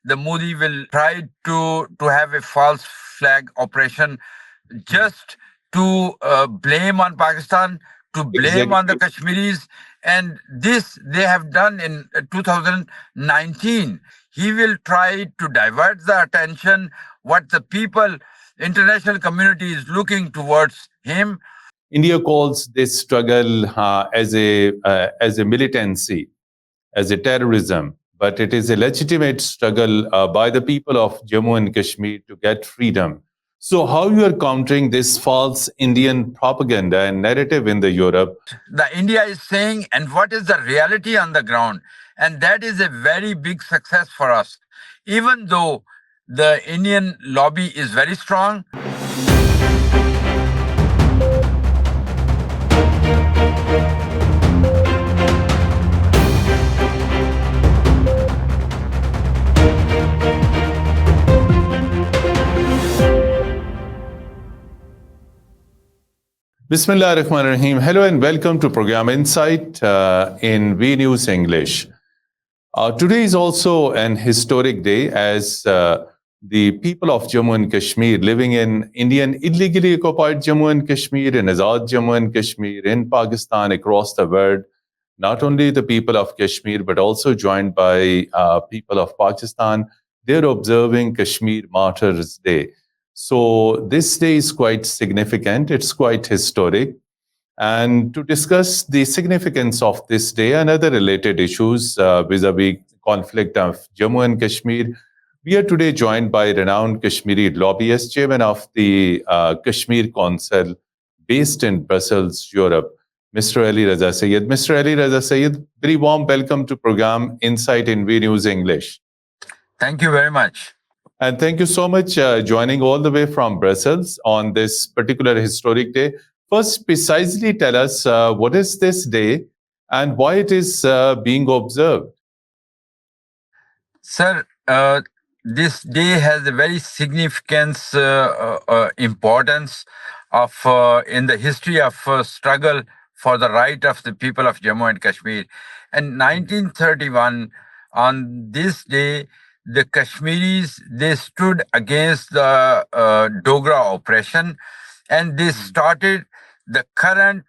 the Modi will try to have a false flag operation just to blame on Pakistan, to blame on the Exactly. Kashmiris. And this they have done in 2019. He will try to divert the attention, what the people, international community is looking towards him. India calls this struggle as a militancy, as a terrorism, but it is a legitimate struggle by the people of Jammu and Kashmir to get freedom. So, how you are countering this false Indian propaganda and narrative in the Europe? The India is saying, and what is the reality on the ground. And that is a very big success for us. Even though the Indian lobby is very strong. Bismillah ar-Rahman ar-Rahim. Hello and welcome to program Insight in V News English. Today is also an historic day as the people of Jammu and Kashmir living in Indian illegally occupied Jammu and Kashmir, in Azad Jammu and Kashmir, in Pakistan, across the world, not only the people of Kashmir but also joined by people of Pakistan, they're observing Kashmir Martyrs Day. So this day is quite significant. It's quite historic. And to discuss the significance of this day and other related issues vis-a-vis conflict of Jammu and Kashmir, we are today joined by renowned Kashmiri lobbyist, chairman of the Kashmir Council, based in Brussels, Europe, Mr. Ali Raza Sayed. Mr. Ali Raza Sayed, very warm welcome to program Insight in V News English. Thank you very much. And thank you so much joining all the way from Brussels on this particular historic day. First, precisely tell us what is this day and why it is being observed. Sir, this day has a very significant importance of in the history of struggle for the right of the people of Jammu and Kashmir. In 1931, on this day, the Kashmiris, they stood against the Dogra oppression, and they started the current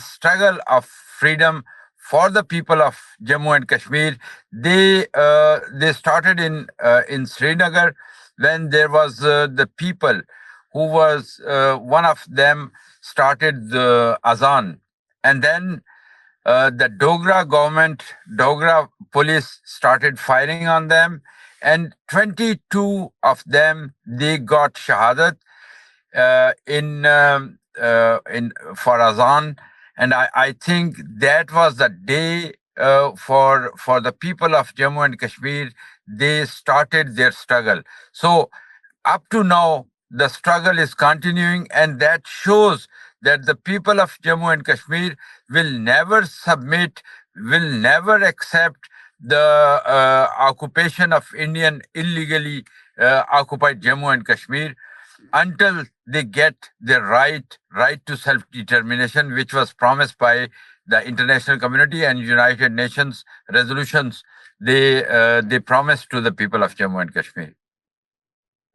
struggle of freedom for the people of Jammu and Kashmir. They started in Srinagar, when there was the people who was one of them started the Azan, and then the Dogra government, Dogra police started firing on them, and 22 of them, they got shahadat in for Azan. And I think that was the day for the people of Jammu and Kashmir. They started their struggle. So up to now, the struggle is continuing, and that shows that the people of Jammu and Kashmir will never submit, will never accept the occupation of Indian illegally occupied Jammu and Kashmir until they get their right to self-determination, which was promised by the international community and United Nations resolutions. They promised to the people of Jammu and Kashmir.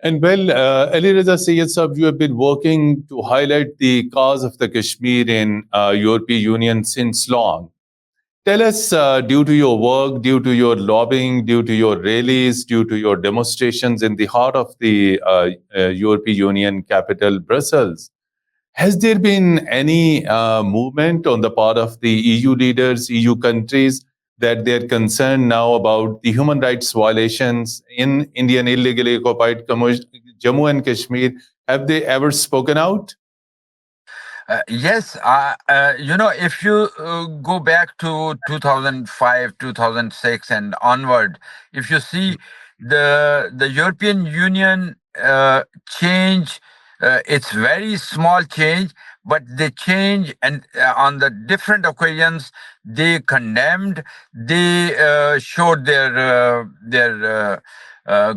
And well, Ali Raza Sayed Sahab, you have been working to highlight the cause of the Kashmir in European Union since long. Tell us, due to your work, due to your lobbying, due to your rallies, due to your demonstrations in the heart of the European Union capital, Brussels, has there been any movement on the part of the EU leaders, EU countries, that they're concerned now about the human rights violations in Indian illegally occupied Jammu and Kashmir? Have they ever spoken out? Yes, if you go back to 2005, 2006 and onward, if you see the European Union change, it's very small change, but they change, and on the different occasions they condemned, they showed their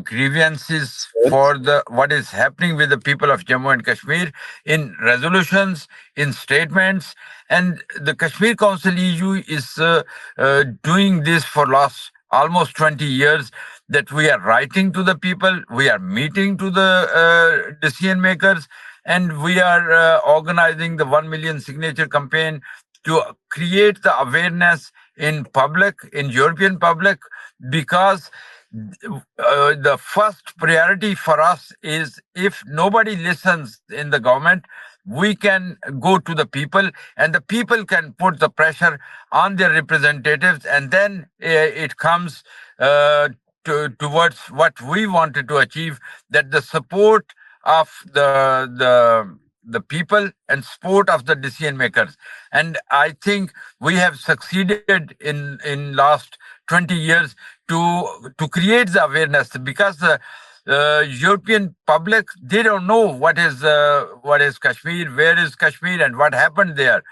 grievances for what is happening with the people of Jammu and Kashmir in resolutions, in statements. And the Kashmir Council EU is doing this for last almost 20 years that we are writing to the people, we are meeting to the decision makers, and we are organizing the 1 million signature campaign to create the awareness in public, in European public, because the first priority for us is, if nobody listens in the government, we can go to the people, and the people can put the pressure on their representatives, and then it comes towards what we wanted to achieve, that the support of the people and support of the decision makers. And I think we have succeeded in last 20 years to create the awareness, because the European public, they don't know what is Kashmir, where is Kashmir, and what happened there.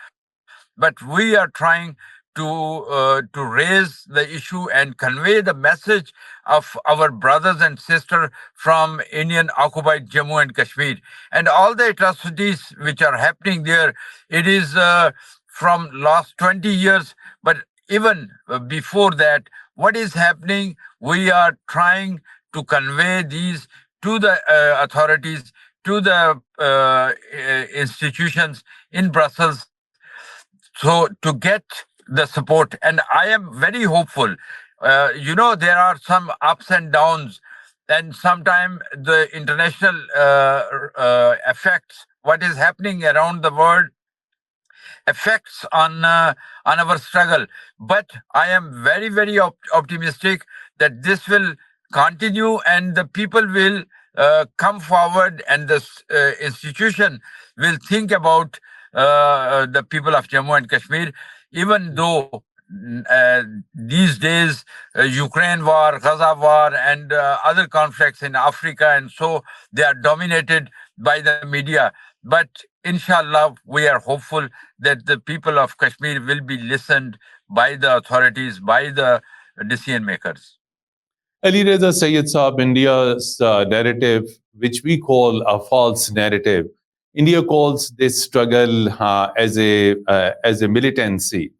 But we are trying to raise the issue and convey the message of our brothers and sisters from Indian occupied Jammu and Kashmir, and all the atrocities which are happening there. It is from last 20 years, but even before that, what is happening, we are trying to convey these to the authorities, to the institutions in Brussels, so to get the support. And I am very hopeful. There are some ups and downs, and sometimes the international effects, what is happening around the world, effects on our struggle. But I am very, very optimistic that this will continue, and the people will come forward, and the institution will think about the people of Jammu and Kashmir, even though these days Ukraine war, Gaza war, and other conflicts in Africa, and so they are dominated by the media. But inshallah, we are hopeful that the people of Kashmir will be listened by the authorities, by the decision makers. Ali Reza Sayyid Saab, India's narrative, which we call a false narrative, India calls this struggle as a militancy,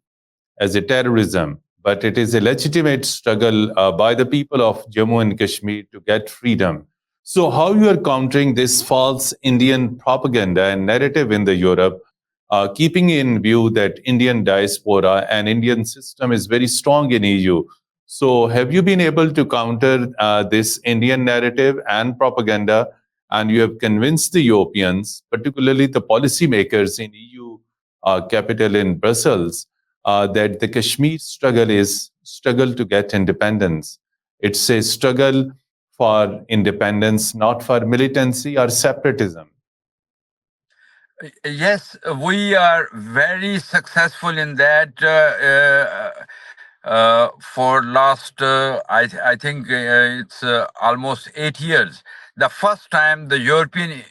as a terrorism, but it is a legitimate struggle by the people of Jammu and Kashmir to get freedom. So, how you are countering this false Indian propaganda and narrative in the Europe, keeping in view that Indian diaspora and Indian system is very strong in EU. So, have you been able to counter this Indian narrative and propaganda, and you have convinced the Europeans, particularly the policymakers in EU capital in Brussels, that the Kashmir struggle is struggle to get independence. It's a struggle for independence, not for militancy or separatism. Yes, we are very successful in that. For last, I think it's almost 8 years. The first time the European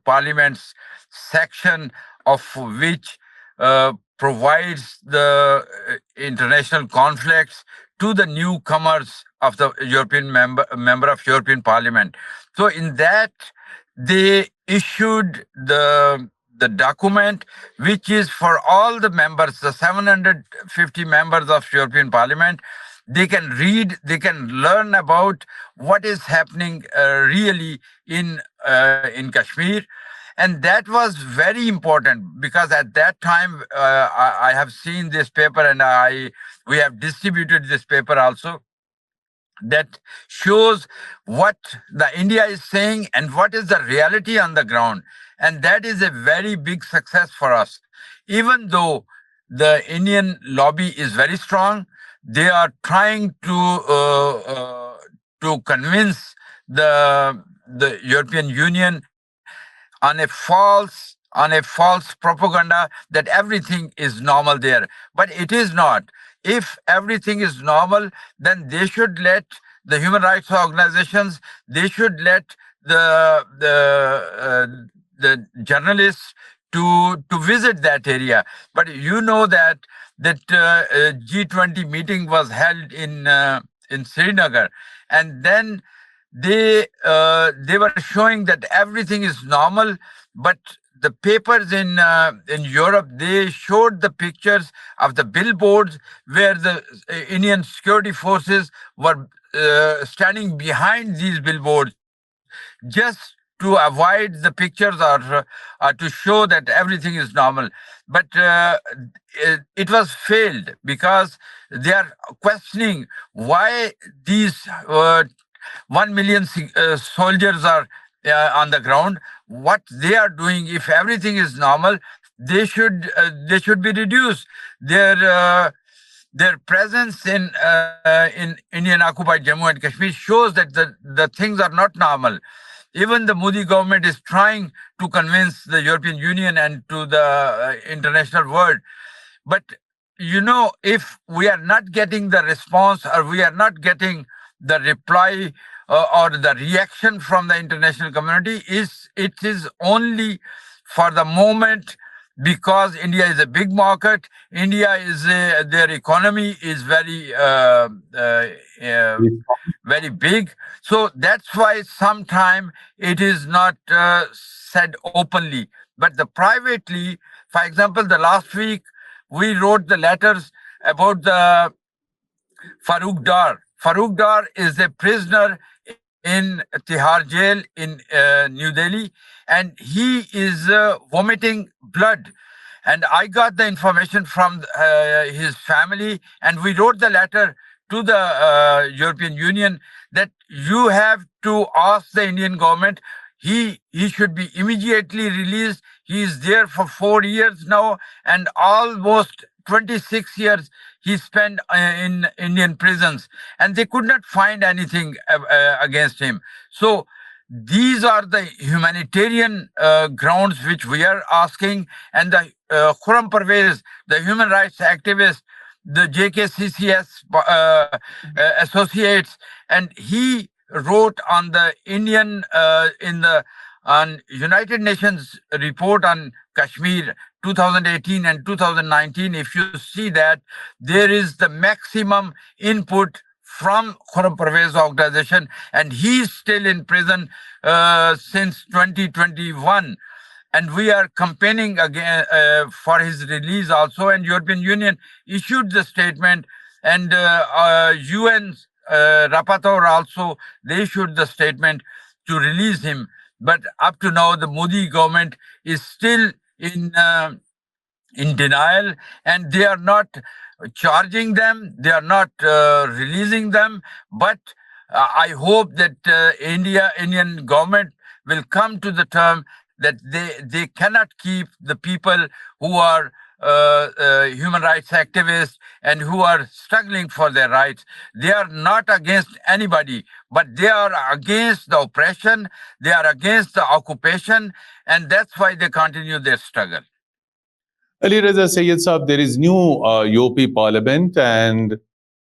Parliament's section of which provides the international conflicts to the newcomers of the European member of European Parliament. So in that, they issued the document, which is for all the members, the 750 members of European Parliament. They can read, they can learn about what is happening really in Kashmir. And that was very important, because at that time I have seen this paper, and we have distributed this paper also, that shows what the India is saying and what is the reality on the ground. And that is a very big success for us. Even though the Indian lobby is very strong, they are trying to convince the European Union on a false propaganda that everything is normal there. But it is not. If everything is normal, then they should let the human rights organizations, they should let the journalists to visit that area. But you know that G20 meeting was held in Srinagar, and then they were showing that everything is normal, but the papers in Europe, they showed the pictures of the billboards where the Indian security forces were standing behind these billboards just to avoid the pictures, or to show that everything is normal. But it was failed because they are questioning why these 1 million soldiers are on the ground. What they are doing, if everything is normal, they should be reduced. Their presence in Indian occupied Jammu and Kashmir shows that the things are not normal. Even the Modi government is trying to convince the European Union and to the international world. But if we are not getting the response, or we are not getting the reply, or the reaction from the international community, it is only for the moment, because India is a big market. India is their economy is uh, very big. So that's why sometime it is not said openly, but the privately. For example, the last week we wrote the letters about the Farouk Dar. Farouk Dar is a prisoner in Tihar jail in New Delhi, and he is vomiting blood. And I got the information from his family, and we wrote the letter to the European Union that you have to ask the Indian government. He should be immediately released. He is there for 4 years now, and almost 26 years he spent in Indian prisons, and they could not find anything against him. So these are the humanitarian grounds which we are asking. And the Khurram Parvez, the human rights activist, the JKCCS associates, and he wrote on the Indian in the on United Nations report on Kashmir 2018 and 2019. If you see that, there is the maximum input from Khurram Parvez organization, and he's still in prison since 2021. And we are campaigning again for his release also. And European Union issued the statement, and UN rapporteur also, they issued the statement to release him. But up to now, the Modi government is still in denial, and they are not charging them, they are not releasing them. But I hope that Indian government will come to the term that they cannot keep the people who are human rights activists and who are struggling for their rights. They are not against anybody, but they are against the oppression, they are against the occupation, and that's why they continue their struggle. Ali Reza Sayyid Saab, there is new UP Parliament, and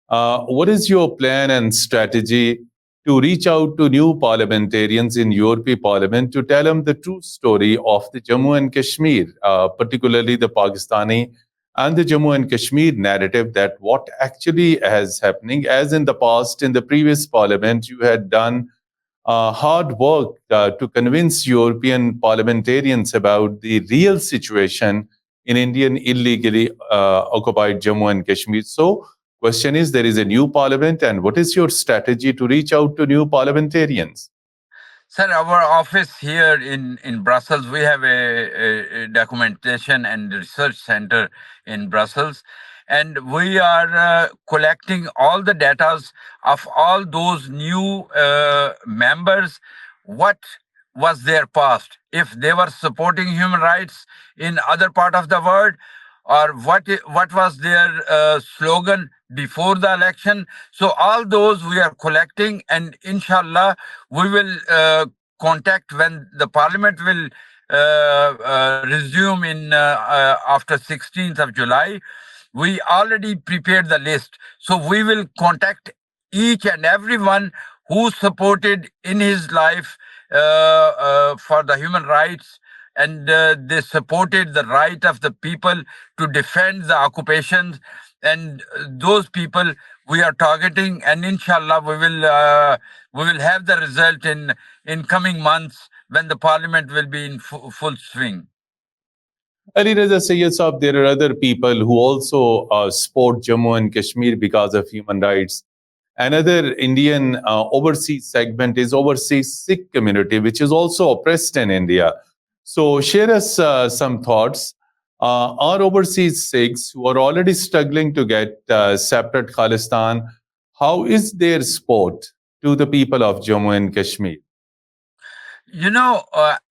what is your plan and strategy to reach out to new parliamentarians in European Parliament to tell them the true story of the Jammu and Kashmir, particularly the Pakistani and the Jammu and Kashmir narrative, that what actually is happening? As in the past, in the previous Parliament, you had done hard work to convince European parliamentarians about the real situation in Indian illegally occupied Jammu and Kashmir. So, question is, there is a new parliament, and what is your strategy to reach out to new parliamentarians? Sir, our office here in Brussels, we have a documentation and research center in Brussels, and we are collecting all the data of all those new members. What was their past? If they were supporting human rights in other part of the world, or what was their slogan before the election. So all those we are collecting, and inshallah we will contact when the parliament will resume in after 16th of July. We already prepared the list, so we will contact each and everyone who supported in his life for the human rights, and they supported the right of the people to defend the occupations. And those people we are targeting, and inshallah we will have the result in coming months when the parliament will be in full swing. Ali Reza Sayyid Saab, there are other people who also support Jammu and Kashmir because of human rights. Another Indian overseas segment is overseas Sikh community, which is also oppressed in India. So share us some thoughts. Our overseas Sikhs who are already struggling to get separate Khalistan, how is their support to the people of Jammu and Kashmir?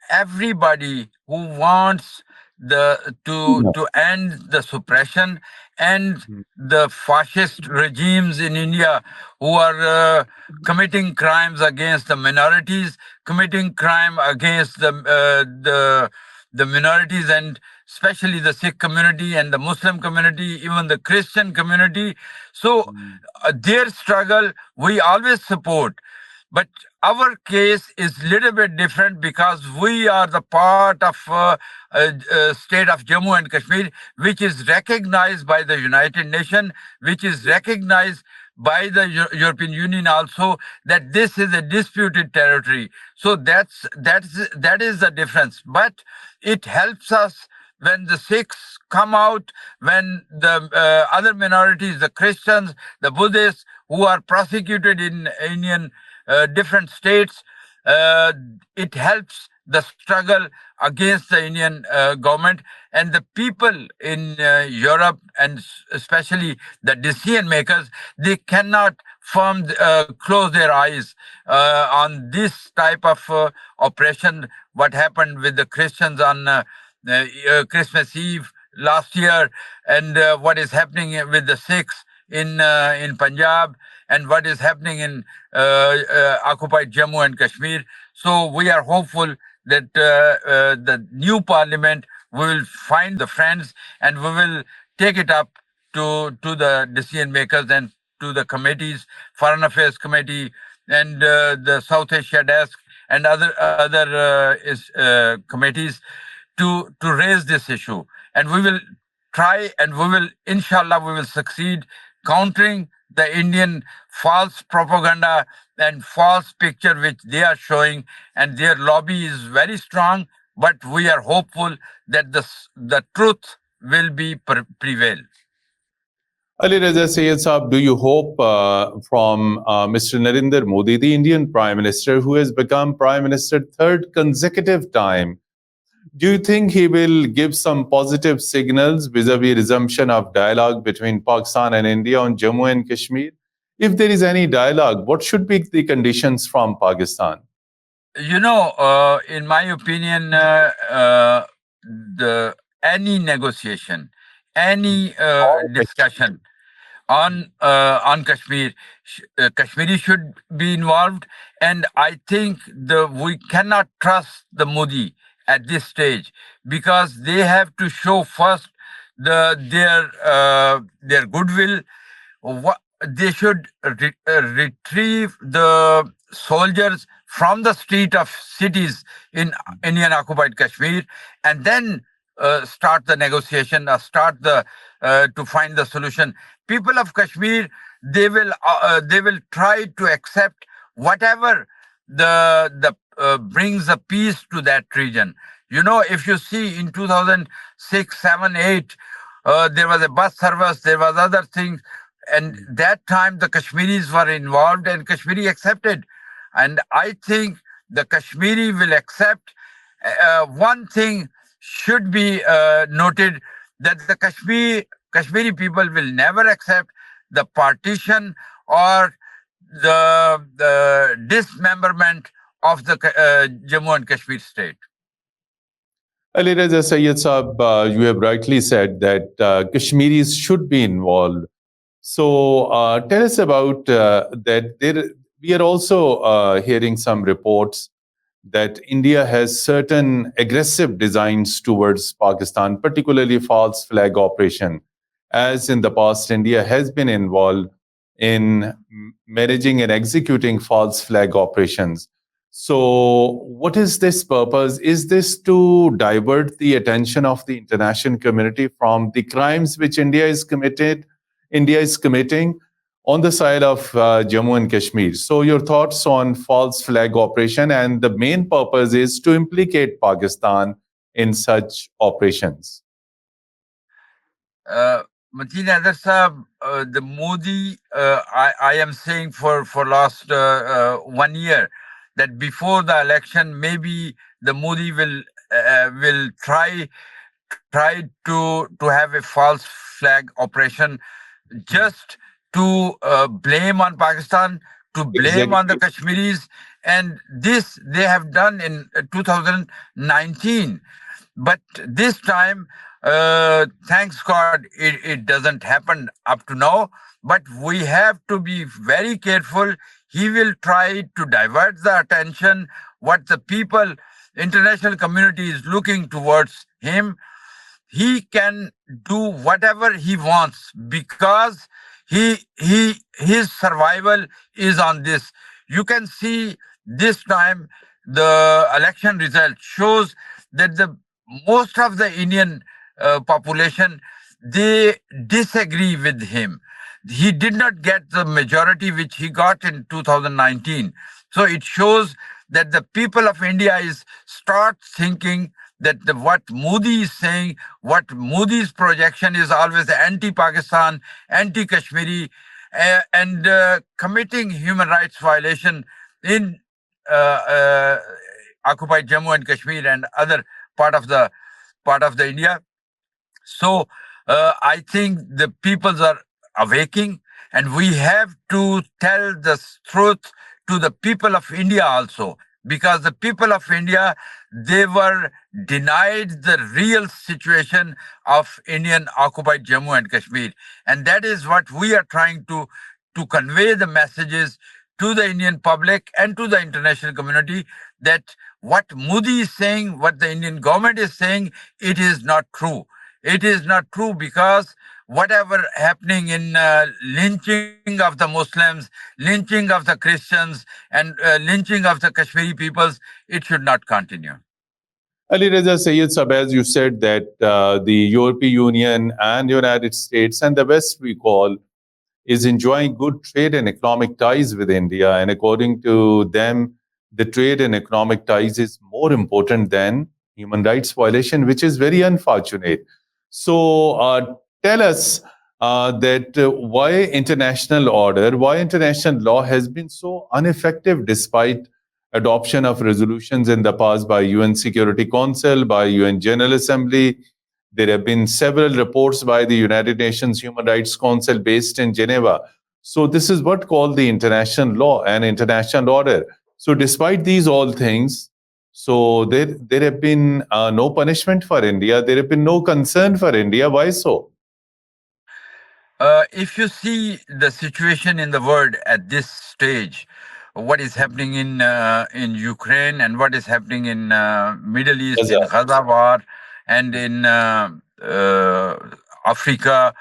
Everybody who wants to end the suppression and the fascist regimes in India who are committing crimes against the minorities, committing crime against the minorities, and especially the Sikh community and the Muslim community, even the Christian community. So their struggle we always support. But our case is little bit different because we are the part of state of Jammu and Kashmir, which is recognized by the United Nations, which is recognized by the European Union also, that this is a disputed territory. So that is the difference. But it helps us when the Sikhs come out, when the other minorities, the Christians, the Buddhists, who are prosecuted in Indian different states, uh, it helps the struggle against the Indian government, and the people in Europe, and especially the decision makers, they cannot close their eyes on this type of oppression. What happened with the Christians on Christmas Eve last year, and what is happening with the Sikhs in Punjab, and what is happening in occupied Jammu and Kashmir. So we are hopeful that the new parliament will find the friends, and we will take it up to the decision makers and to the committees, Foreign Affairs Committee, and the South Asia Desk, and other committees to raise this issue. And we will try, and we will, inshallah, we will succeed countering the Indian false propaganda and false picture which they are showing, and their lobby is very strong. But we are hopeful that the truth will be prevail. Ali Reza Sayed Saab, do you hope from Mr. Narendra Modi, the Indian Prime Minister, who has become Prime Minister third consecutive time, do you think he will give some positive signals vis-a-vis resumption of dialogue between Pakistan and India on Jammu and Kashmir? If there is any dialogue, what should be the conditions from Pakistan? In my opinion, the any negotiation, any discussion on Kashmir, Kashmiri should be involved, and I think we cannot trust the Modi at this stage, because they have to show first their goodwill. They should retrieve the soldiers from the street of cities in Indian occupied Kashmir, and then start the negotiation, or start the to find the solution. People of Kashmir, they will try to accept whatever the brings a peace to that region. If you see in 2006, 7, 8, there was a bus service, there was other things, and that time the Kashmiris were involved, and Kashmiri accepted. And I think the Kashmiri will accept. One thing should be noted, that the Kashmiri people will never accept the partition or the dismemberment of the Jammu and Kashmir state. Ali Reza Sayed Saab, you have rightly said that Kashmiris should be involved. So tell us about that. We are also hearing some reports that India has certain aggressive designs towards Pakistan, particularly false flag operation. As in the past, India has been involved in managing and executing false flag operations. So, what is this purpose? Is this to divert the attention of the international community from the crimes which India is committing on the side of Jammu and Kashmir? So, your thoughts on false flag operation, and the main purpose is to implicate Pakistan in such operations. Uh, Mateen Adar Sahab, the Modi, I am saying for last 1 year that before the election, maybe the Modi will try to have a false flag operation just to blame on Pakistan, to blame on the Exactly. Kashmiris, and this they have done in 2019. But this time, thanks God, it doesn't happen up to now. But we have to be very careful. He will try to divert the attention what the people, international community is looking towards him. He can do whatever he wants because his survival is on this. You can see this time the election result shows that the most of the Indian population, they disagree with him. He did not get the majority which he got in 2019. So it shows that the people of India is start thinking that what Modi is saying, what Modi's projection is always anti-Pakistan, anti-Kashmiri, and committing human rights violation in uh, uh, occupied Jammu and Kashmir and other part of the India. So I think the peoples are awaking, and we have to tell the truth to the people of India also, because the people of India, they were denied the real situation of Indian occupied Jammu and Kashmir, and that is what we are trying to convey the messages to the Indian public and to the international community that what Modi is saying, what the Indian government is saying, it is not true. It is not true because whatever happening in lynching of the Muslims, lynching of the Christians, and lynching of the Kashmiri peoples, it should not continue. Ali Reza Sayed Sab, as you said, that the European Union and United States and the West, we call, is enjoying good trade and economic ties with India. And according to them, the trade and economic ties is more important than human rights violation, which is very unfortunate. So tell us that why international law has been so ineffective despite adoption of resolutions in the past by UN Security Council, by UN General Assembly. There have been several reports by the United Nations Human Rights Council based in Geneva. So this is what called the international law and international order. So despite these all things, so there have been no punishment for India. There have been no concern for India. Why so? If you see the situation in the world at this stage, what is happening in Ukraine and what is happening in Middle East, in Gaza. Gaza war, and in Africa,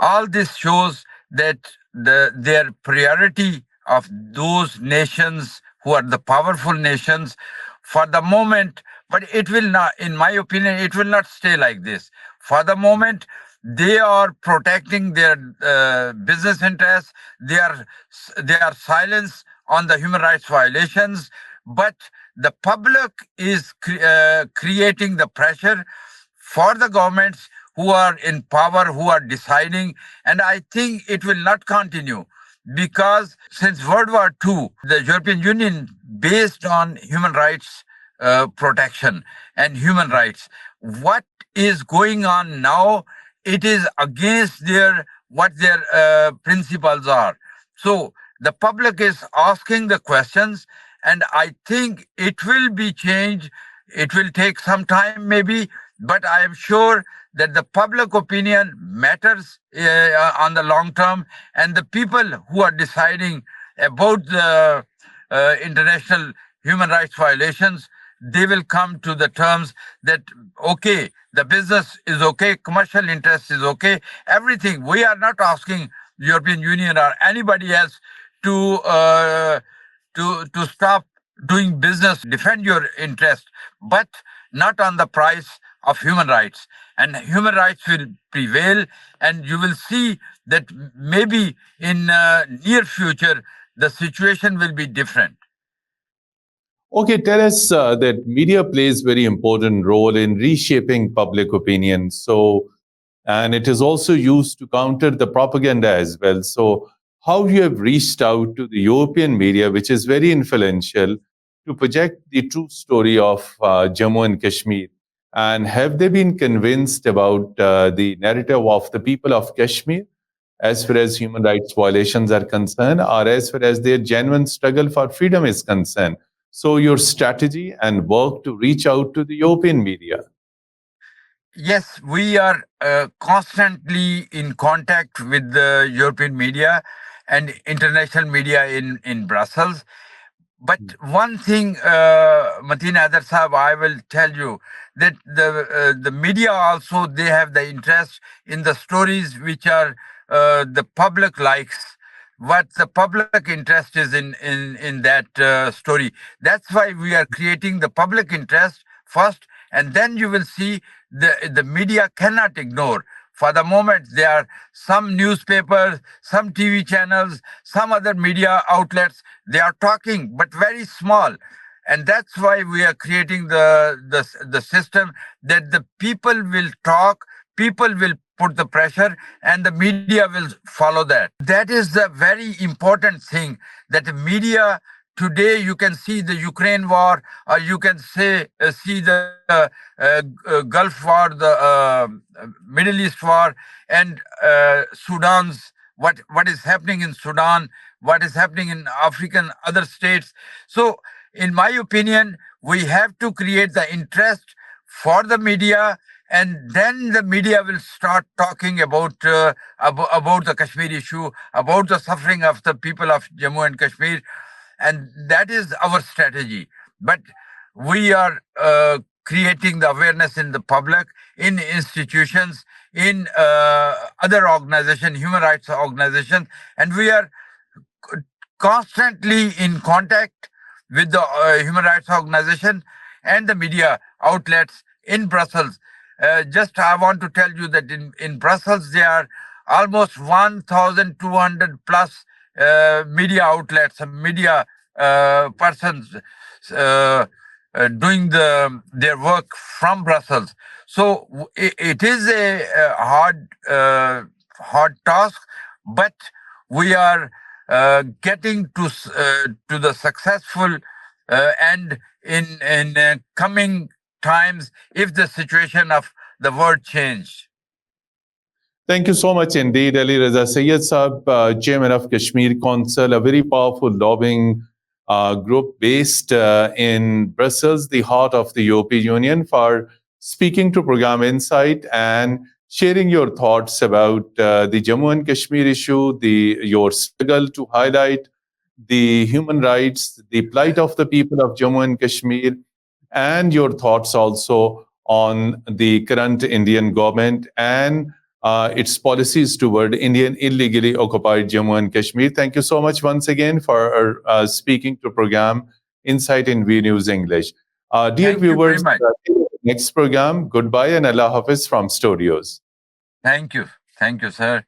all this shows that their priority of those nations who are the powerful nations for the moment, but it will not, in my opinion, it will not stay like this. For the moment, they are protecting their business interests. They are silence on the human rights violations, but the public is creating the pressure for the governments who are in power, who are deciding, and I think it will not continue because since World War II, the European Union based on human rights protection and human rights. What is going on now? It is against their principles are. So the public is asking the questions, and I think it will be changed. It will take some time, maybe, but I am sure that the public opinion matters on the long term, and the people who are deciding about the international human rights violations, they will come to the terms that okay, the business is okay, commercial interest is okay, everything. We are not asking the European Union or anybody else to stop doing business, defend your interest, but not on the price of human rights. And human rights will prevail, and you will see that maybe in near future the situation will be different. Okay, tell us that media plays very important role in reshaping public opinion. So and it is also used to counter the propaganda as well. So, how you have reached out to the European media, which is very influential, to project the true story of Jammu and Kashmir? And have they been convinced about the narrative of the people of Kashmir as far as human rights violations are concerned, or as far as their genuine struggle for freedom is concerned? So, your strategy and work to reach out to the European media. Yes, we are constantly in contact with the European media and international media in Brussels. But one thing, Mateen Adar Sahab, I will tell you that the media also, they have the interest in the stories which are the public likes. What the public interest is in that story. That's why we are creating the public interest first, and then you will see the media cannot ignore. For the moment, there are some newspapers, some TV channels, some other media outlets. They are talking, but very small, and that's why we are creating the system that the people will talk, people will put the pressure, and the media will follow that. That is the very important thing, that the media today, you can see the Ukraine war, or you can say see the Gulf war, the Middle East war, and Sudan's, what is happening in Sudan, what is happening in African other states. So, in my opinion, we have to create the interest for the media, and then the media will start talking about the Kashmir issue, about the suffering of the people of Jammu and Kashmir, and that is our strategy. But we are creating the awareness in the public, in institutions, in other organizations, human rights organizations, and we are constantly in contact with the human rights organization and the media outlets in Brussels. Just I want to tell you that in Brussels there are almost 1,200 plus media outlets and media persons uh, doing their work from Brussels. So it is a hard task, but we are getting to the successful end in coming times, if the situation of the world changed. Thank you so much indeed, Ali Raza Sayyed Saab, Chairman of Kashmir Council, a very powerful lobbying group based in Brussels, the heart of the European Union, for speaking to Program Insight and sharing your thoughts about the Jammu and Kashmir issue, your struggle to highlight the human rights, the plight of the people of Jammu and Kashmir, and your thoughts also on the current Indian government and its policies toward Indian illegally occupied Jammu and Kashmir. Thank you so much once again for speaking to program Insight in V News English. Dear Thank you very viewers, much. next program, goodbye and Allah Hafiz from studios. Thank you. Thank you, sir.